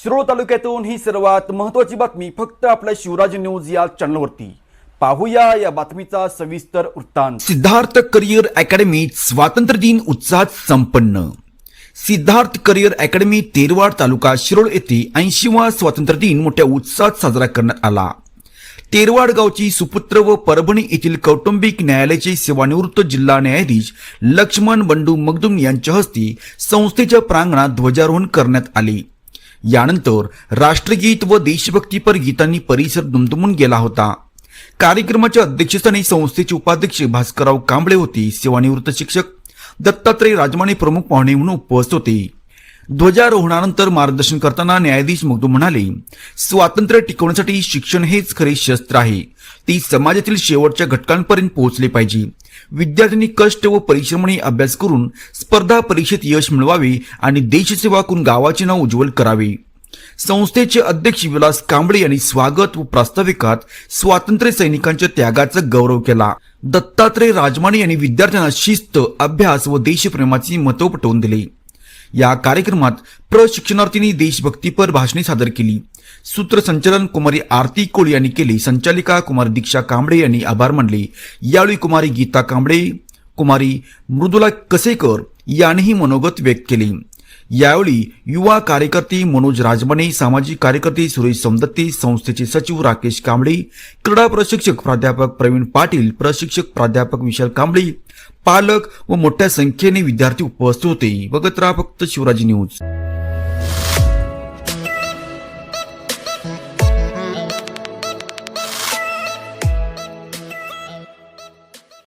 शिरोळ तालुक्यातून ही सर्वात महत्त्वाची बातमी फक्त आपल्या शिवराज न्यूज या चॅनलवरती पाहूया या बातमीचा सविस्तर वृत्तांत। सिद्धार्थ करिअर अकॅडमी स्वातंत्र्य दिन उत्साहात संपन्न। सिद्धार्थ करिअर अकॅडमी तेरवाड तालुका शिरोळ येथे 80वा स्वातंत्र्य दिन मोठ्या उत्साहात साजरा करण्यात आला। तेरवाड गावची सुपुत्र व परभणी येथील कौटुंबिक न्यायालयाचे सेवानिवृत्त जिल्हा न्यायाधीश लक्ष्मण बंडू मगदुम यांच्या हस्ते संस्थेच्या प्रांगणात ध्वजारोहण करण्यात आले। यानंतर राष्ट्रगीत व देशभक्तीपर गीतांनी परिसर दुमदुमून गेला होता। कार्यक्रमाच्या अध्यक्षस्थानी संस्थेचे उपाध्यक्ष भास्करराव कांबळे होते। सेवानिवृत्त शिक्षक दत्तात्रय राजमाने प्रमुख पाहुणे म्हणून उपस्थित होते। ध्वजारोहणानंतर मार्गदर्शन करताना न्यायाधीश मगदुम म्हणाले, स्वातंत्र्य टिकवण्यासाठी शिक्षण हेच खरे शस्त्र आहे। ती समाजातील शेवटच्या घटकांपर्यंत पोहोचले पाहिजे। विद्यार्थ्यांनी कष्ट व परिश्रमाने अभ्यास करून स्पर्धा परीक्षेत यश मिळवावे आणि देशसेवा करून गावाचे नाव उज्ज्वल करावे। संस्थेचे अध्यक्ष विलास कांबळे यांनी स्वागत व प्रास्ताविकात स्वातंत्र्य सैनिकांच्या त्यागाचा गौरव केला। दत्तात्रय राजमाने यांनी विद्यार्थ्यांना शिस्त, अभ्यास व देशप्रेमाचे महत्त्व पटवून दिले। या कार्यक्रमात प्रशिक्षणार्थींनी देशभक्तीपर भाषणे सादर केली। सूत्रसंचालन कुमारी आरती कोळ यांनी केले। संचालिका कुमारी दीक्षा कांबळे यांनी आभार मानले। यावेळी कुमारी गीता कांबळे, कुमारी मृदुला कसेकर यांनीही मनोगत व्यक्त केले। यावेळी युवा कार्यकर्ते मनोज राजमाने, सामाजिक कार्यकर्ते सुरेश समदत्ते, संस्थेचे सचिव राकेश कांबळे, क्रीडा प्रशिक्षक प्राध्यापक प्रवीण पाटील, प्रशिक्षक प्राध्यापक विशाल कांबळे, पालक व मोठ्या संख्येने विद्यार्थी उपस्थित होते। बघत राहा फक्त शिवराज न्यूज।